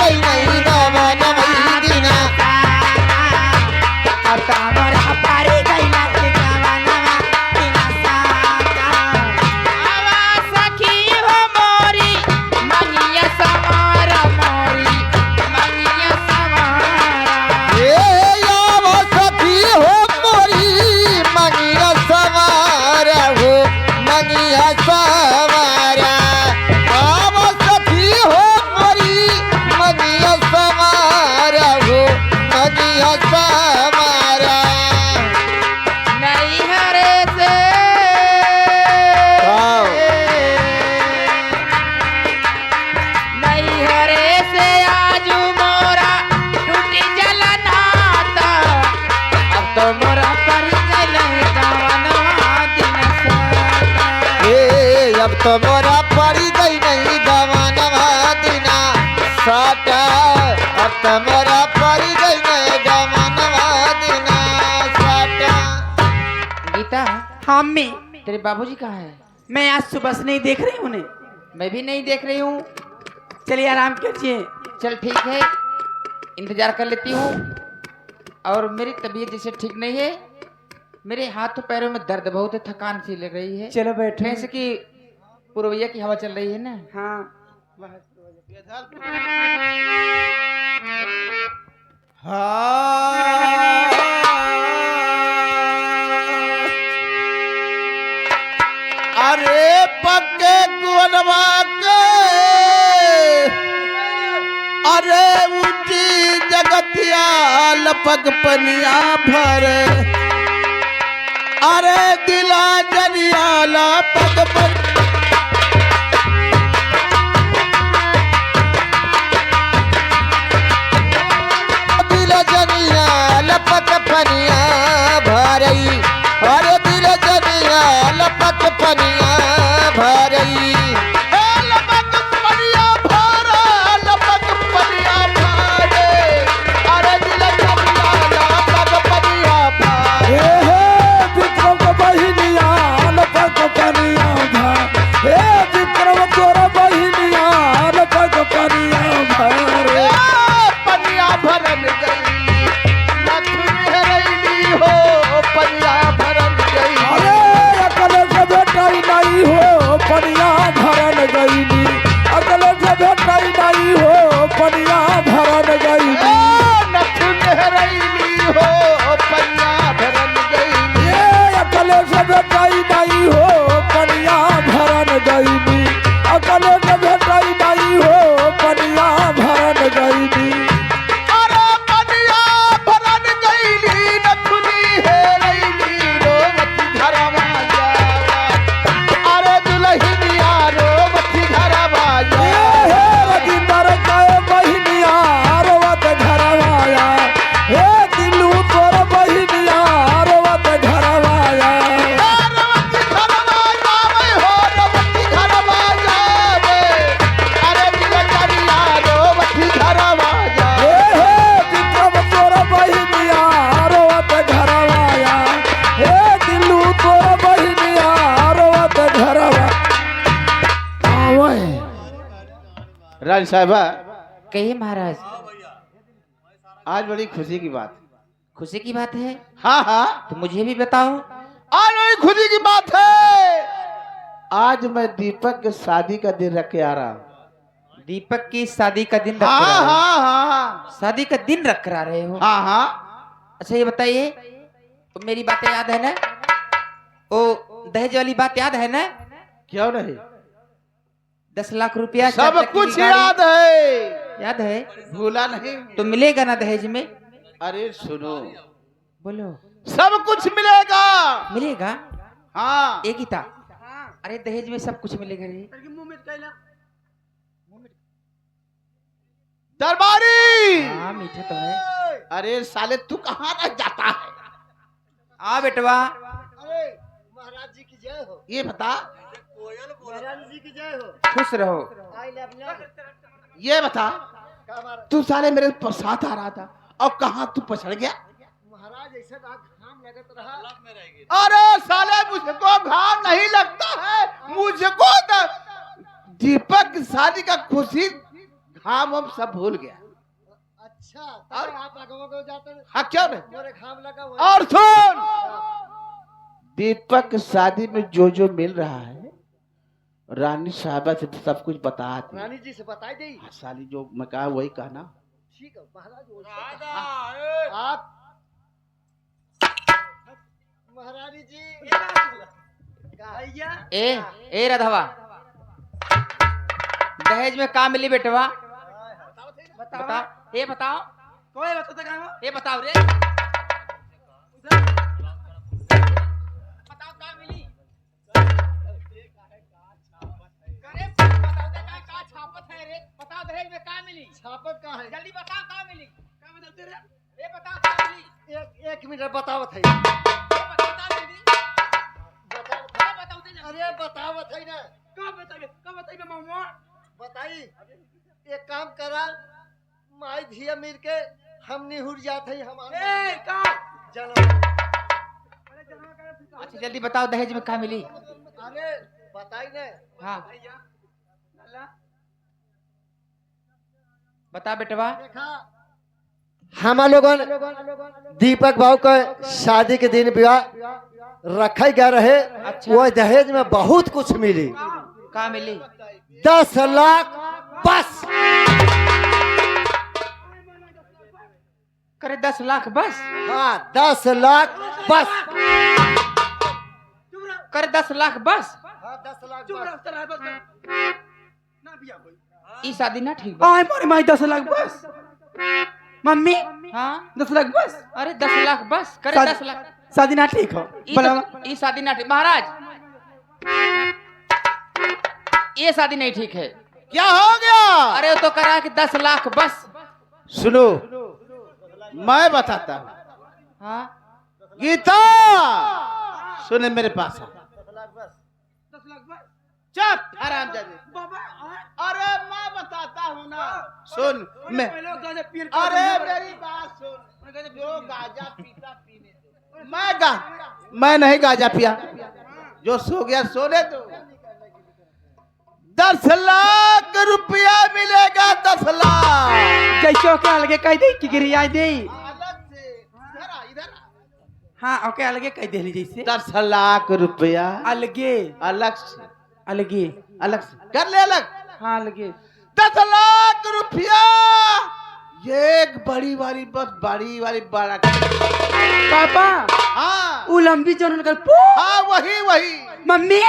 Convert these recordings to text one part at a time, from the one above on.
गई नहीं दमन दिना अब तो मोरा पारी गई नहीं दमनवा दिना साता आवा सखी हो मोरी मंगिया सवारा मोरी मंगिया सवारा ए आव सखी हो मोरी मंगिया सवारा हो मंगिया सवारा आव सखी हो मोरी मंगिया सवारा हो मंगिया सवारा नहीं हरे से वाह। नहीं हरे से आजू मोरा टूटी जलनाता अब तो मोरा पर गल दमनवा दिन साता ए अब तो मोरा पड़ी गई नहीं दमनवा दिना साटा अब तो मोरा पड़ी गई नहीं दमनवा दिना साटा गीता हाँ मैं तेरे बाबूजी कहाँ है? मैं आज सुबह से नहीं देख रही हूँ उन्हें। मैं भी नहीं देख रही हूँ। चलिए आराम कीजिए। चल ठीक है, इंतजार कर लेती हूँ। और मेरी तबीयत जैसे ठीक नहीं है, मेरे हाथों पैरों में दर्द बहुत है, थकान सी लग रही है। चलो बैठो। जैसे कि पूर्वैया की हवा चल रही है ना। हाँ अरे पक्के गुनवा के अरे ऊंची जगतिया लपक पनिया भर अरे दिला जनिया लपक पन दिल जनिया लपक पनिया भरई अरे दिल जनिया लपक पनिया भरई लपक पनिया भरा लपक पनिया भरे अरे दिल जनिया लपक पनिया भरे विक्रम बहिनिया लपक पनिया भर हे विक्रम तोरा बहिनिया लपक पनिया भर पनिया भरन गई लक्ष्मी हरैली हो पनिया भरन गई अरे अकल से भेटाई नहीं हो पनिया भरन गईली अकल से भेटाई नहीं हो पनिया भरन गईली लक्ष्मी हरैली हो पनिया भरन गई ये अकल से भेटाई नहीं हो पनिया भरन गईली अकल से भेटाई नहीं हो पनिया भरन गईली अरे पनिया भरन गईली नथुनी हेरैली रोमती घरवा जावा अरे दुल्हनिया रोमती घरवा जावा रोमती घरवा जावे हो रोमती घरवा जावे अरे दिलचरिया रोमती घरवा जावे राज साहबा कहिए महाराज, आज बड़ी खुशी की बात खुशी की बात है हाँ हाँ तो मुझे भी बताओ। आज बड़ी खुशी की बात है। आज मैं दीपक के शादी का दिन रख के आ रहा हूँ। दीपक की शादी का दिन रख हाँ कर आ रहे हो? हाँ हाँ शादी का दिन रख कर आ रहे हो? हाँ हाँ अच्छा ये बताइए, तो मेरी बातें याद है ना? ओ दहेज वाली बात याद है ना? क्यों नहीं 10 लाख रुपया सब चाचा की कुछ गाड़ी- याद है, याद है? भूला नहीं। तो मिलेगा ना दहेज में? अरे सुनो, बोलो। सब कुछ मिलेगा। मिलेगा? हाँ एक ही था। अरे दहेज में सब कुछ मिलेगा रे। दरबारी। हाँ मीठा तो है। अरे साले तू कहाँ रह जाता है? आ बेटवा, अरे महाराज जी की जय हो। ये बता, महाराज जी की जय हो। खुश रहो। I love you. ये बता, का महाराज तू साले मेरे साथ आ रहा था और कहाँ तू पछड़ गया? महाराज ऐसा घाम लगत रहा। अरे साले मुझको घाम नहीं लगता है, मुझको दीपक की शादी का खुशी खाम हम सब भूल गया। अच्छा तब आप आगवा को जाते हाँ क्यों नहीं। मोरे खाम लगा हुआ और सुन, दीपक शादी में जो जो मिल रहा है रानी साहबा से सब कुछ बता दी। रानी जी से बताई दी। हाँ, साली जो मैं कहा वही कहना। ठीक है महाराज आप महारानी जी ए राधवा, दहेज में का मिली बेटवा? बता, ये बताओ, कोई बताता का ये बताओ रे, बताओ का मिली? अरे बताओ तो का छापत है रे, बताओ दहेज में का मिली? छापत का है जल्दी बताओ का मिली? का बताते रे? ये बताओ का मिली? एक मिनट बतावत है ये बताओ का मिली? बताओ तो अरे बतावत है ना का बताइए मामा? बताई एक काम करा माई धिया मिल के हम निहुर जात है हमारे जन्म। अच्छा जल्दी बताओ दहेज में का मिली? अरे बताई ने हाँ बता बेटवा। देखा हम लोगन दीपक बाबू का शादी के दिन विवाह रखे गए रहे। अच्छा। वो दहेज में बहुत कुछ मिली। का मिली? 10 लाख बस। करे 10 लाख बस? हाँ 10 लाख बस। करे 10 लाख बस? हाँ 10 लाख बस। ई शादी ना ठीक बा। आय मारे माई 10 लाख बस। मम्मी हाँ 10 लाख बस। अरे 10 लाख बस करे शादी- 10 लाख। शादी ना ठीक हो ई शादी ना ठीक महाराज, ये शादी नहीं ठीक है। क्या हो गया? अरे वो तो करा कि 10 लाख बस। सुनो मैं बताता हूँ। हाँ गीता सुने मेरे पास आ। 10 लाख बस चुप आराम जाने। बाबा। अरे मैं बताता हूँ ना, सुन मैं। पहले गाजा पी अरे मेरी बात सुन, जो गाजा पीता पीने दो। मैं नहीं गाजा पिया, जो सो गया सोने दो। 10 लाख रुपया मिलेगा, 10 लाख। जैसे ओके अलगे कह दे कि गिरिया दे। अलग से इधर आ, इधर आ। हाँ ओके अलगे कह दे जैसे 10 लाख रुपया अलगे अलग से, अलगे अलग से कर ले अलग। हाँ अलगे 10 लाख रुपया ये एक बड़ी वाली बस, बड़ी वाली बड़ा। पापा हाँ वो लंबी चौड़न कर पो। हाँ वही मम्मी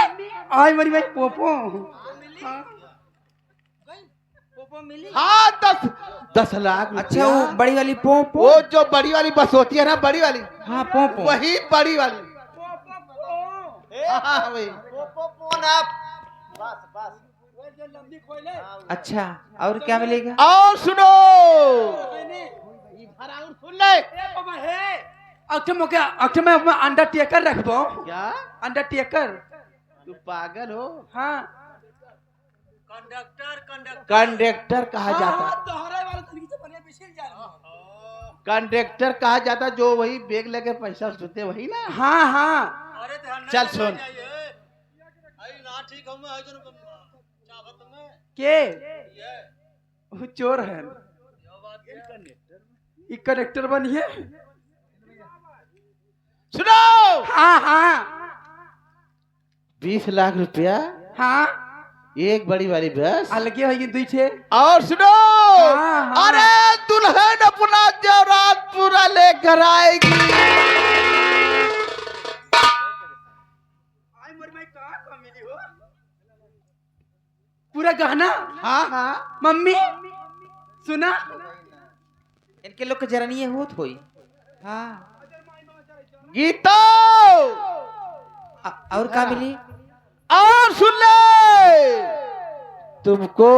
आय मरी भाई पोपो। हाँ 10 लाख। अच्छा वो बड़ी वाली पोप। वो जो बड़ी वाली बस होती है ना, बड़ी वाली, हाँ पोप। वही बड़ी वाली। हाँ वही। अच्छा और क्या मिलेगा? और सुनो, सुन ले। अक्टम में अंडरटेकर रखबो। क्या अंडरटेकर तू पागल हो? हाँ कंडक्टर कहा जाता, कंडक्टर कहा जाता जो वही बैग लेके पैसा सुनते वही ना। हाँ हाँ चल सुन, के वो चोर है ये कनेक्टर बनिए। सुनो हाँ हाँ 20 लाख रुपया हाँ एक बड़ी वाली बस। अलगे है ये दुई ठे। और सुनो हाँ। अरे दुल्हन अपना जेवरात पूरा लेकर आएगी। पूरा गहना। हाँ हाँ मम्मी सुना इनके लोग के जरनीय होत होई। हाँ गीता और का मिली? और सुन ले, तुमको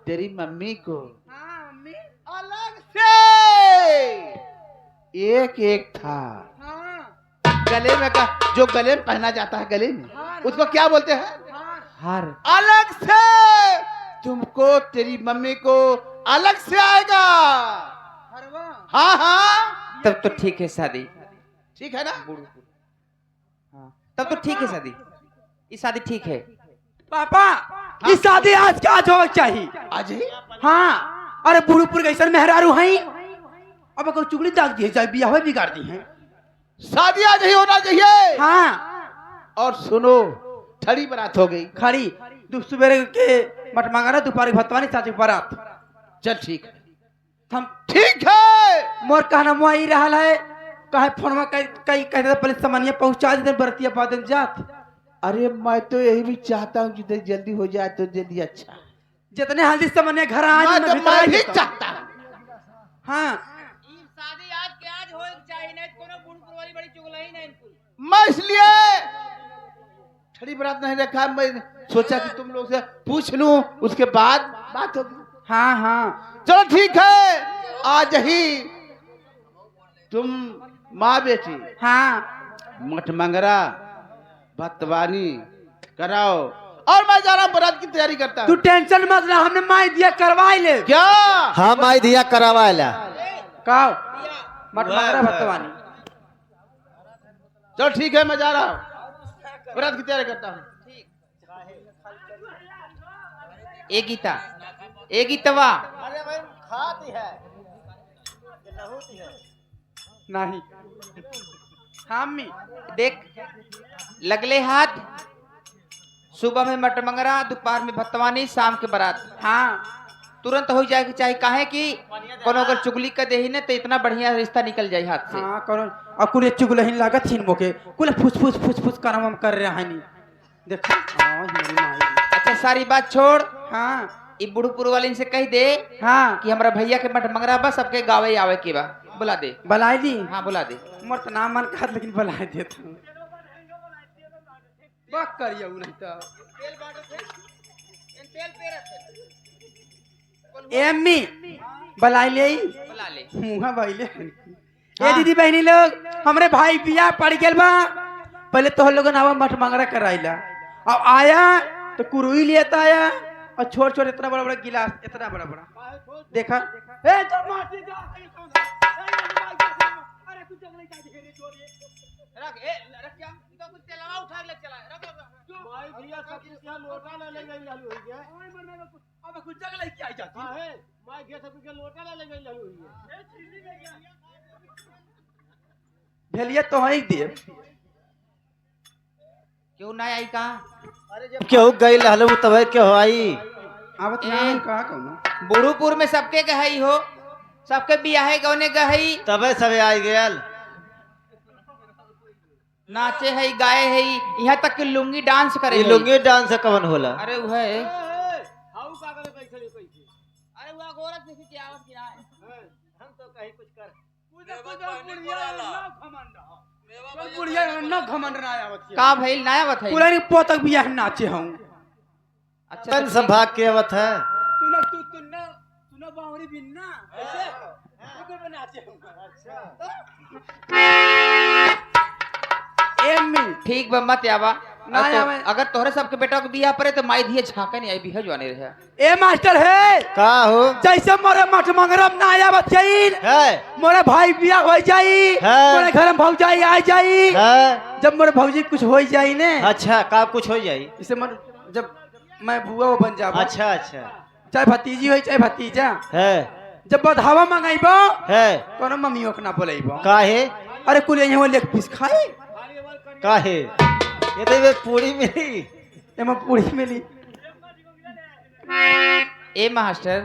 तेरी मम्मी को अलग से एक था गले में का, जो गले में पहना जाता है गले में, उसको क्या बोलते हैं? हार। अलग से तुमको तेरी मम्मी को अलग से आएगा। हाँ हाँ तब तो ठीक है शादी। ठीक है ना। हाँ तब तो ठीक है शादी, ये शादी ठीक है। पापा ये शादी आज का आज होना चाहिए। आज ही हाँ अरे बुढ़ूपुर कैसे मेहरारू हैं अब को चुगली दाग दी है चाहे बियाह बिगाड़ दी है शादी आज ही होना चाहिए। हाँ और सुनो ठड़ी बारात हो गई। खड़ी सुबह के मटमंगरा दोपहर भतवानी साची बारात चल ठीक है। हम ठीक है। मोर कहना मुआ ही रहा है कहे फोन में कई कहते पहले सामान्य पहुंचा देते बरतिया बादन जात। अरे मैं तो यही भी चाहता हूँ जितनी जल्दी हो जाए तो जल्दी अच्छा। जितने हल्दी सामान्य घर आ मैं तो मैं भी चाहता हूँ। हाँ शादी आज के आज हो चाहिए नहीं कोनो बुढ़पुर वाली बड़ी चुगला ही नहीं इनको। मैं इसलिए ठड़ी बारात नहीं रखा। मैं सोचा कि तुम लोग से पूछ लूं उसके बाद बात होगी। हाँ हाँ चलो ठीक है। आज ही तुम माँ बेटी हाँ मटमंगरा भतवानी कराओ और मैं जा रहा हूँ बारात की तैयारी करता तू हूँ। टेंशन मत ले हमने माई दिया करवाई ले क्या हाँ माई दिया करवाएला। कहो मटमंगरा भतवानी चलो ठीक है मैं जा रहा हूँ बारात की तैयारी करता हूँ। ए गीता ए गीतवा अरे भाई खाती है होती है नहीं हामी देख लगले हाथ सुबह में मटमंगरा दोपहर में भतवानी शाम के बारात हाँ तुरंत हो जाए कि चाहे काहे कि कोनो अगर चुगली कर दे ही ना तो इतना बढ़िया रिश्ता निकल जाए हाथ से। हाँ करो और कुल चुगलहीन लागत हिन मोके कुल फुस करम हम कर रहे हैं नहीं देखो हाँ हिंदी माई अच्छा सारी बात छोड़ हाँ ई बुढ़पुर वाली से कह दे हाँ कि हमारा भैया के मटमंगरा बस सबके गावे आवे के बा बुला दे। बलाई दी हाँ बुला दे। मोर तो नाम मन कर लेकिन बलाई देता हूँ बक करिए नहीं तो एम्मी बलाई ले बुला ले। मुहा भाईले ए दीदी बहनी लोग हमरे भाई बियाह पड़ गेल बा पहले तो लोगन आवा मटमंगरा कराइला अब आया तो कुरुई लेता आया और छोट छोट इतना बड़ा बड़ा गिलास इतना बड़ा बड़ा देखा ए तो माटी जा अरे कुछ जंगली का ढेरे छोड़िए रख ए रख क्या तो कुछ तेलावा उठा के ले चला रख भाई भैया सब कुछ यहाँ लोटा ले गई लालू हो गया अब कुछ जंगली की आई जाती हां है माय गया सब के लोटा ले गई लालू हुई है भेलिए तो है दे क्यों ना आई का अरे जब क्यों गई हलू तब क्यों आई। आवत ना का कहूं बुढ़ूपुर में सबके गहई हो सबके बियाहे गौने गहई तबे सब आई गयल। नाचे है गाए है यहाँ तक कि लुंगी डांस करे ये है। लुंगी डांस कवन होला। अरे वो है हाउ का करे कैसे कैसे अरे वो गोरख जैसी की आवाज गिरा है। हम तो कहीं कुछ कर बुढ़िया ना घमंड ना आवत का भइल नया बत है। पूरा पोतक बियाह नाचे हूं अच्छा तन संभाग के आवत है। तू ना बावरी बिन्ना ऐसे तू को नाचे हूं एम्मी ठीक बा मत आवा ना आवे। अगर तोहरे सबके बेटा के बियाह परे तो माई दिए झांका नहीं आई बिहा जवाने रहे। ए मास्टर है का हो जैसे मोरे मटमंगरम ना आवत जाई है मोरे भाई बियाह हो जाई है। मोरे घर में भौजाई आ जाई है। जब मोरे भौजी कुछ हो जाई ने अच्छा का कुछ हो जाई। इसे मन जब मैं बुआ बन जाब अच्छा अच्छा चाहे भतीजी हो चाहे भतीजा है जब बधावा मंगाइबो है। कोनो मम्मियों के ना बोलाइबो काहे अरे कुल यहाँ लेग पीस खाई काहे ये तो ये पूरी मिली। एमा पूरी मिली ए मास्टर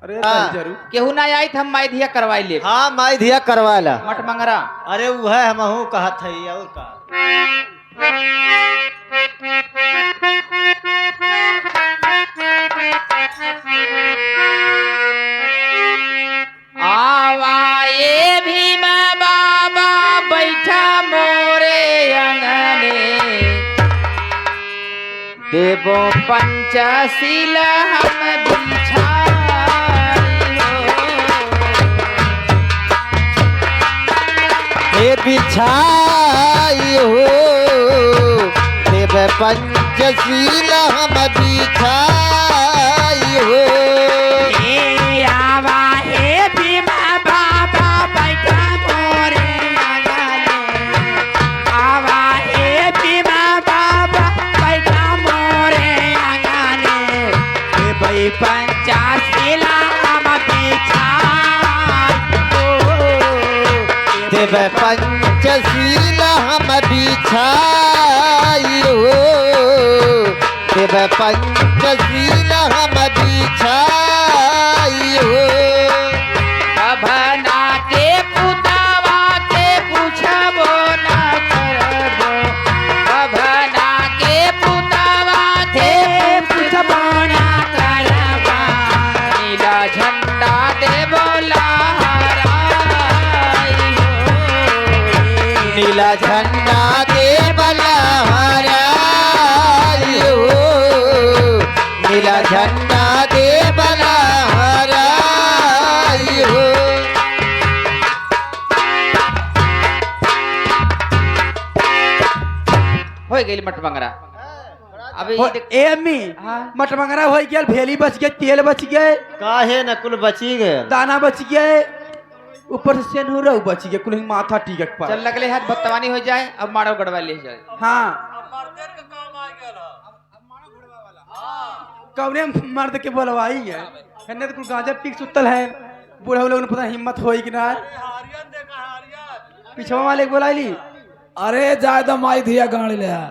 अरे हाँ। जरूर केहू ना आई तो हम माई दिया करवाई ले हाँ माई धिया करवाला। मटमंगरा अरे वो है हम कहा था और का आवाए भीमा बाबा बैठा मोरे अंगने देवो पंचशील हम बिछाई हे बिछाई हो देव पंचशील हम बिछाई हो। आवा हे भीमा बाबा बैठा मोरे अंगने आवा हे भीमा बाबा बैठा मोरे अंगने हे भाई पंचाशीला देव पंचशील हम बिछाई हो देव पंचशील हम बिछाई हो भना के पुतावा के पूछबो ना करबो भना के पुतावा के पूछबो ना करबा नीला झंडा देबो लहराई हो नीला झंडा के बलहराई हो नीला झंडा के बलहराई हो हो गई मटमंगरा अभी हो, ए अम्मी हाँ। मटमंगरा हो गया भेली बच गए तेल बच गए काहे न कुल बची गए दाना बच गए ऊपर से सेनुरा बच गए कुल माथा टिकट पर चल लगले हाथ भत्तवानी हो जाए अब मारो गड़वा ले जाए हाँ कौने मर्द के बोलवाई है कहने तो कुल गांजा पीक सुतल है बूढ़ा लोग ने पता हिम्मत होई कि ना पिछवा वाले के बोलाई अरे जाए तो माई धिया गाड़ी ले आ।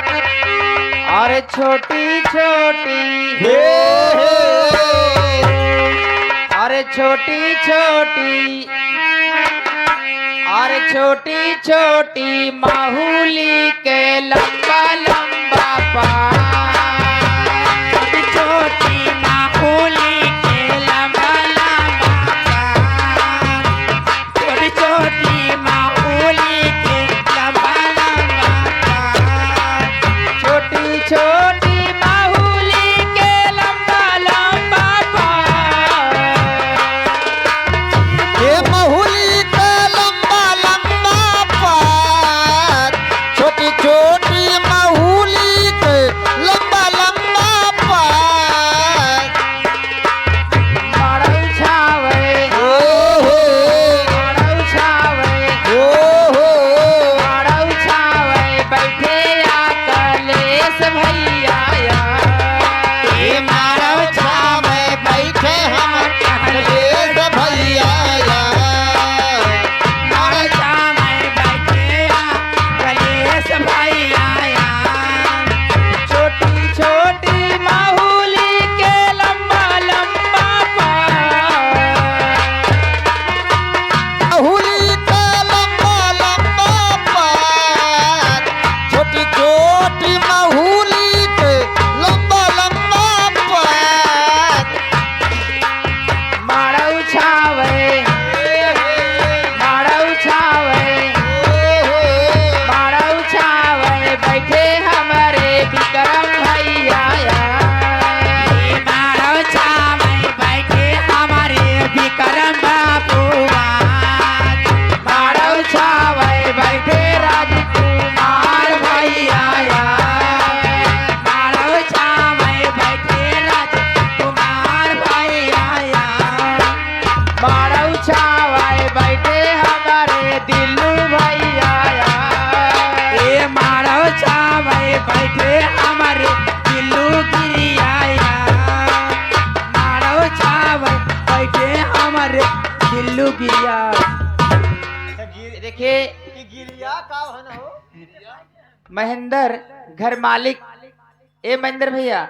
अरे छोटी छोटी अरे छोटी छोटी अरे छोटी छोटी माहूली के लंबा लंबा छोटी छोटी माहूली के लंबा लंबा छोटी छोटी माहूली के लंबा लंबा छोटी छोटी माहूली के लंबा लंबा ये महुली का लंबा लंबा पार छोटी छोटी महुली के लंबा लंबा पार मारल छावे ओ हो मारल छावे ओ हो मारल छावे बैठे आ कलेश भैया ये मारव छावे बैठे हम कलेश भैया मारल छावे बैठे आ कलेश भैया छोटी छोटी माहूली के लंबा लंबा महुली का लंबा लंबा पार छोटी छोटी महुली के लंबा लंबा पार मारल छावे मारल छावे मारल छावे बैठे हमारे विक्रम भैया मारल छावे बैठे हमारे विक्रम बाबूआ मारल छावे बैठे राजकुमार भैया मारल छावे बैठे राजकुमार भैया मारल छावे बैठे हमारे दिल्लू भैया ए मारल छावे बैठे हमारे दिल्लू गिरिया मारल छावे बैठे हमारे दिल्लू गिरिया देखिए महेंद्र घर मालिक ए महेंद्र भैया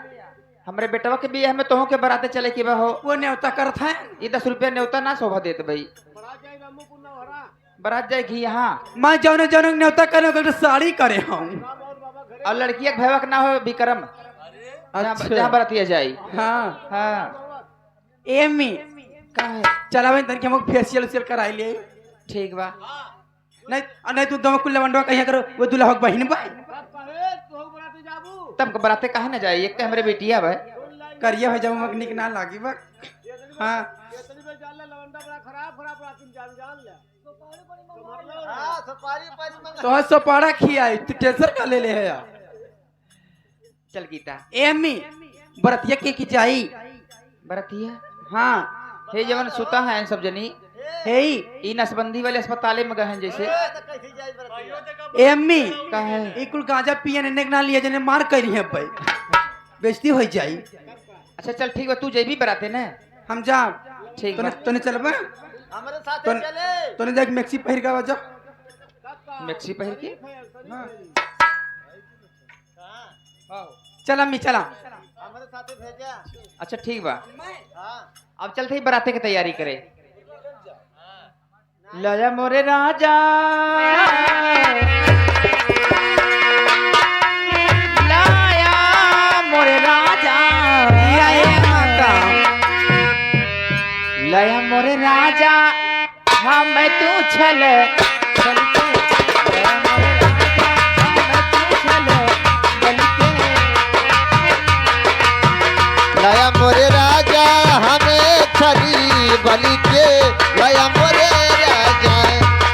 हमरे बेटवा के बियाह में तोह के बराते चले के बा हो वो न्योता करत है ये 10 रुपया न्योता ना शोभा देत भाई बरात जाएगी यहाँ मैं जौने जौने न्योता करे ओकर साड़ी करे हम और लड़किया के भैया के ना हो विक्रम अच्छा। जहाँ बरातिया जाई हाँ हाँ एमी का है चलावे तन के हम फेशियल उशियल कराई ले ठीक बा नहीं नहीं तू दम कुल लवंडवा कहिया करो वो दूल्हा हो बहिन बा तब के बराते कहा ना जाए एक तो हमारे बेटिया भाई करिया हो जाऊ मग निक ना लागी बा हाँ तो सोपाड़ा खियाई तू टेंशन का ले है यार चल गीता एमी बरतिया के की जाई बरातिया हाँ हे जवन सुता है सब जनी हे ई नसबंदी वाले अस्पताले में गए हैं जैसे कैसे जाई बरतिया ए अम्मी का है। ई कुल गांजा पियन ने ना लिया जने मार करी है भाई बेइज्जती हो जाई। अच्छा चल ठीक है, तू जेबी बराते ना। हम जा ठीक तने बा। तने चलबे हमारे साथ तने चले तने देख मैक्सी पहिर का वजह मैक्सी पहन के चल अम्मी चला। हमारे साथ भेजा अच्छा ठीक बा, हाँ अब चलते ही बराते की तैयारी करे। लाया मोरे राजा लाया मोरे राजा लाया मोरे राजा हम तू छल चलते लाया मोरे राजा, हम तू छल चलते। लया मोरे राजा हमें छली बलि के लया मोरे राजा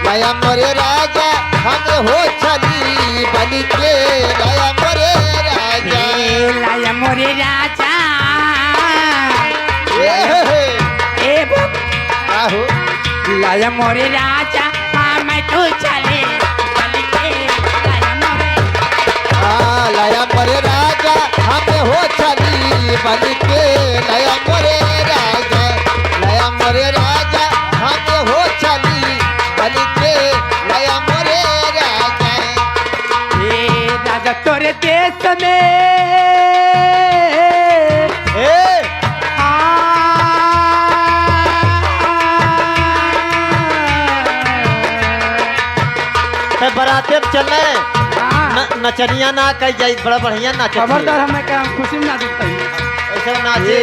लया मोरे राजा हमें हो छली बलि के लया मोरे राजा लाया मोरे राजा ए हे ए आहो लाया मोरे राजा मैं तू चले चली के लाया मोरे लया मोरे राजा हमें हो छली बलि के लया मोरे राजा लया मोरे राजा हमें हो छली बलि के लया मोरे राजा ए राजा तोरे देश में ए बराते में चलने नचनिया ना कही जाई बड़ा बढ़िया नाच खबरदार हमें क्या खुशी में ना दिखता है। ऐसे नाचे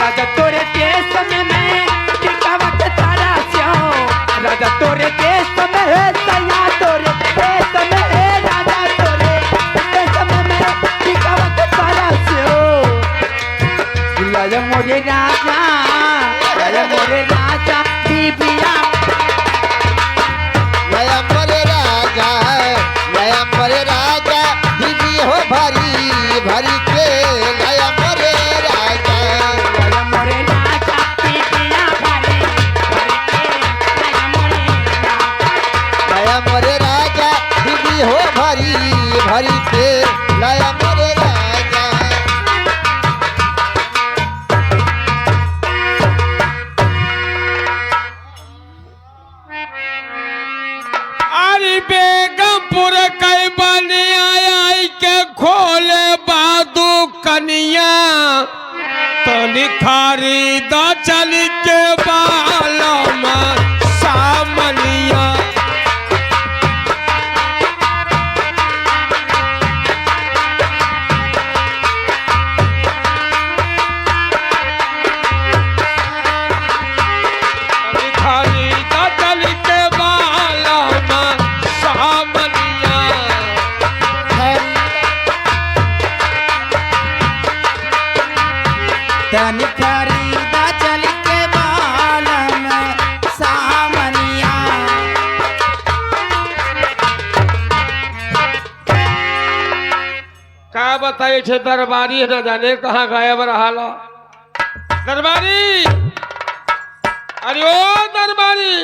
राजा तोरे देश में मैं टिकावत तारा स्यो राजा तोरे देश में है सया तोरे देश में है राजा तोरे देश में मैं टिकावत तारा स्यो लाया मोरे राजा बीबिया लया मोरे राजा दीदी हो भरी भरी के लया मोरे राजा लाया मोरे राजा बीबिया भरे भरे के लाया मोरे राजा लया मोरे राजा दीदी हो भरी भरी के लया मोरे राजा अरे बेगमपुर कई बने आई के खोले बादू कनिया तो निखारी दा चल के बालम सामनिया निखारी दा चल के बालम सामनिया तनी खरीदा चल के बाल में सामनिया का बताइए छे दरबारी है न जाने कहाँ गायब रहा दरबारी अरे ओ दरबारी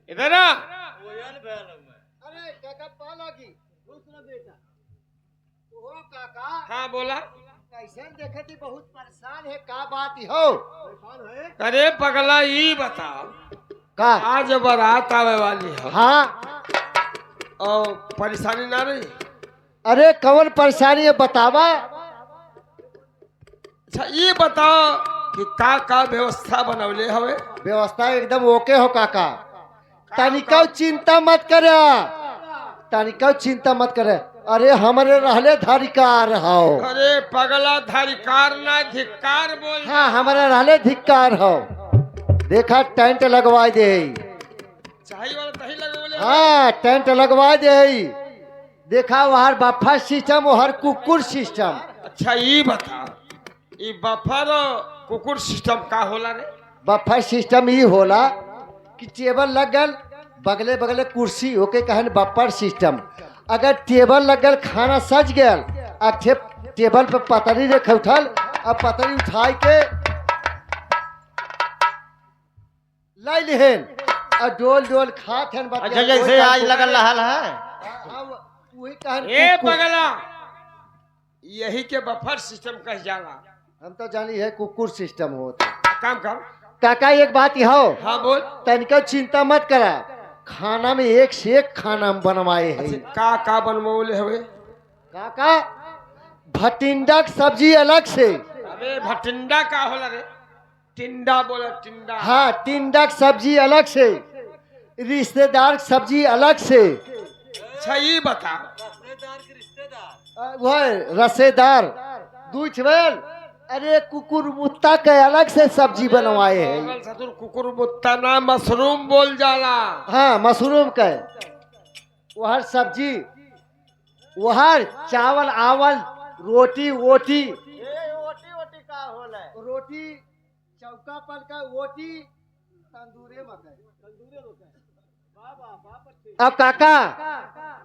इधर आ अरे काका पालागी सुनो बेटा ओ काका हाँ बोला कैसे देखती बहुत परेशान है का बात हो अरे पगला ये बता का आज बारात आवे वाली है हाँ और परेशानी ना रही अरे कौन परेशानी है बतावा अच्छा ये बताओ कि का व्यवस्था बनवले हवे व्यवस्था एकदम ओके हो काका तनिका चिंता मत करे तनिका चिंता मत करे अरे हमारे रहले धारिकार हो अरे पगला धारिकार ना धिक्कार बोल हाँ हमारे रहले धिक्कार हो देखा टेंट लगवा दे चाहिए वाला तही लगवले हाँ टेंट लगवा दे देखा वहां बफा सिस्टम वहां कुकुर सिस्टम अच्छा ये बता ये बफर कुकुर सिस्टम का होला रे बफर सिस्टम ही होला कि टेबल लग गल बगले बगले कुर्सी ओके कहन बफर सिस्टम अगर टेबल लग गल खाना सज गल आ टेबल पे पतरी रख उठल अब पतरी उठाई के लाई लिहन और डोल डोल खात हन अच्छा जैसे आज लगल रहल है वही कहन ए कुकुर। पगला यही के बफर सिस्टम कह जाला। हम तो जानी है कुकुर सिस्टम होता। काम कर। काका एक बात यह हो, हाँ बोल। तनिका चिंता मत करा, खाना में एक से एक खाना हम बनवाए हैं। का बनमौले हवे? काका भटिंडा की सब्जी अलग से। अबे भटिंडा का होला रे? टिंडा बोला टिंडा। हाँ टिंडा की सब्जी अलग से, रिश्तेदार की सब्जी अलग से। अच्छा ये बता। वह रसेदार दूध वेल। अरे कुकुर मुत्ता के अलग से सब्जी बनवाए हैं। ससुर कुकुर मुत्ता ना मशरूम बोल जाला। हाँ मशरूम के वहर सब्जी, वहर चावल आवल रोटी वोटी। रोटी चौका पर का रोटी तंदूरे मकई। अब काका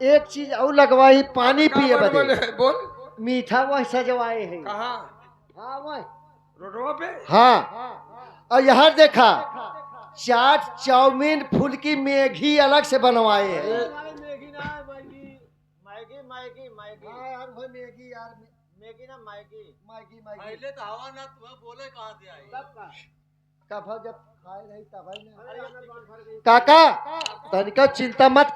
एक चीज और लगवाई, पानी पिए बदे बोल। मीठा वह सजवाए हैं। कहाँ? हाँ वह रोडवा पे? हाँ। और यहाँ देखा चाट चाउमीन फुल्की मैगी अलग से बनवाए हैं। मैगी ना मैगी मैगी मैगी मैगी हाँ यार वो मैगी यार मैगी ना मैगी मैगी मैगी पहले तो हवा ना तुम्हें बोले कहाँ से आई कब जब खाए रही तब ही ना। काका तनिका चिंता मत